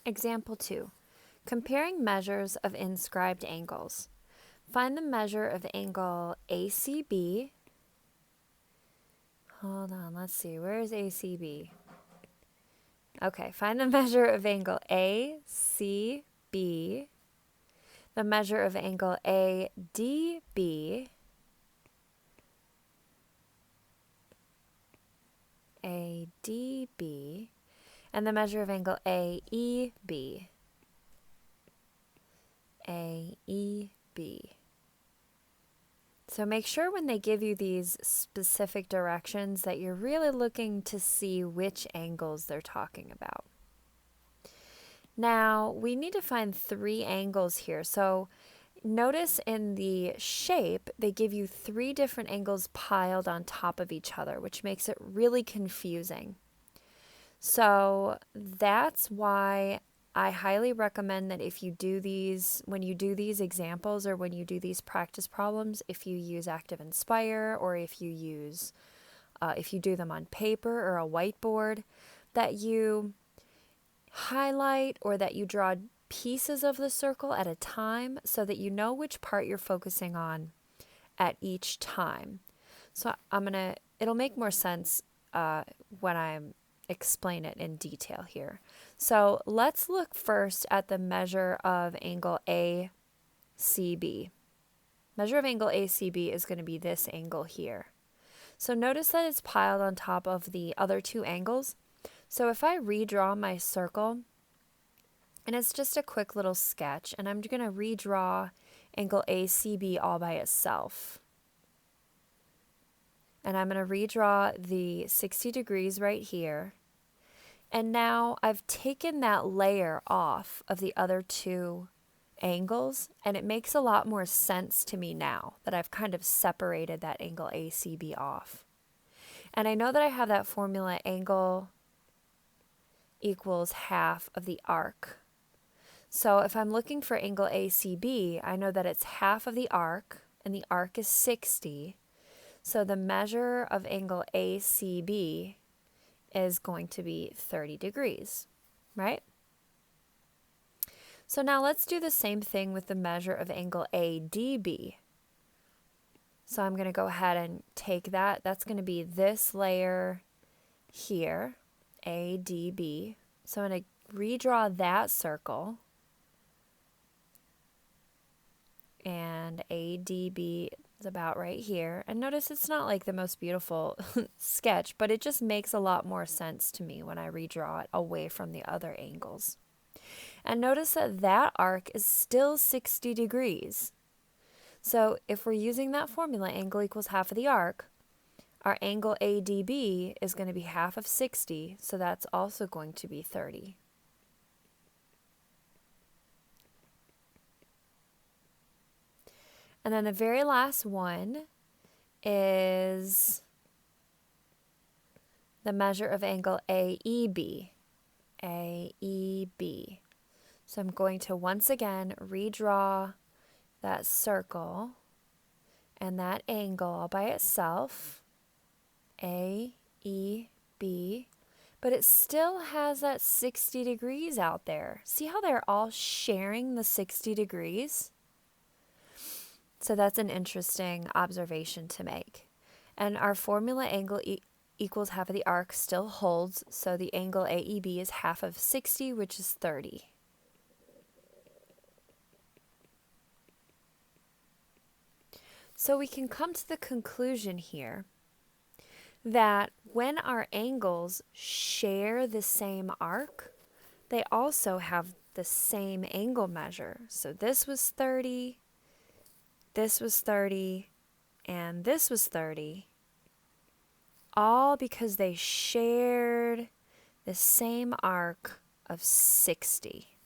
Example 2. Comparing measures of inscribed angles. Find the measure of angle ACB. Hold on, let's see. Where is ACB? Okay, find the measure of angle ACB, the measure of angle ADB, ADB, and the measure of angle AEB, AEB. So make sure when they give you these specific directions that you're really looking to see which angles they're talking about. Now, we need to find 3 angles here. So notice in the shape, they give you 3 different angles piled on top of each other, which makes it really confusing. So that's why I highly recommend that if you do these, when you do these examples or when you do these practice problems, if you use Active Inspire or if you use, if you do them on paper or a whiteboard, that you highlight or that you draw pieces of the circle at a time so that you know which part you're focusing on at each time. So it'll make more sense when I explain it in detail here. So let's look first at the measure of angle ACB. Measure of angle ACB is going to be this angle here. So notice that it's piled on top of the other 2 angles. So if I redraw my circle, and it's just a quick little sketch, and I'm going to redraw angle ACB all by itself. And I'm going to redraw the 60 degrees right here. And now I've taken that layer off of the other 2 angles, and it makes a lot more sense to me now that I've kind of separated that angle ACB off. And I know that I have that formula, angle equals half of the arc. So if I'm looking for angle ACB, I know that it's half of the arc, and the arc is 60. So the measure of angle ACB is going to be 30 degrees, right? So now let's do the same thing with the measure of angle ADB. So I'm going to go ahead and take that. That's going to be this layer here, ADB. So I'm going to redraw that circle. And ADB is about right here. And notice it's not like the most beautiful sketch, but it just makes a lot more sense to me when I redraw it away from the other angles. And notice that that arc is still 60 degrees. So if we're using that formula, angle equals half of the arc, our angle ADB is going to be half of 60, so that's also going to be 30. And then the very last one is the measure of angle AEB. AEB. So I'm going to once again redraw that circle and that angle all by itself. AEB. But it still has that 60 degrees out there. See how they're all sharing the 60 degrees? So that's an interesting observation to make. And our formula angle equals half of the arc still holds, so the angle AEB is half of 60, which is 30. So we can come to the conclusion here that when our angles share the same arc, they also have the same angle measure. So this was 30, this was 30, and this was 30, all because they shared the same arc of 60.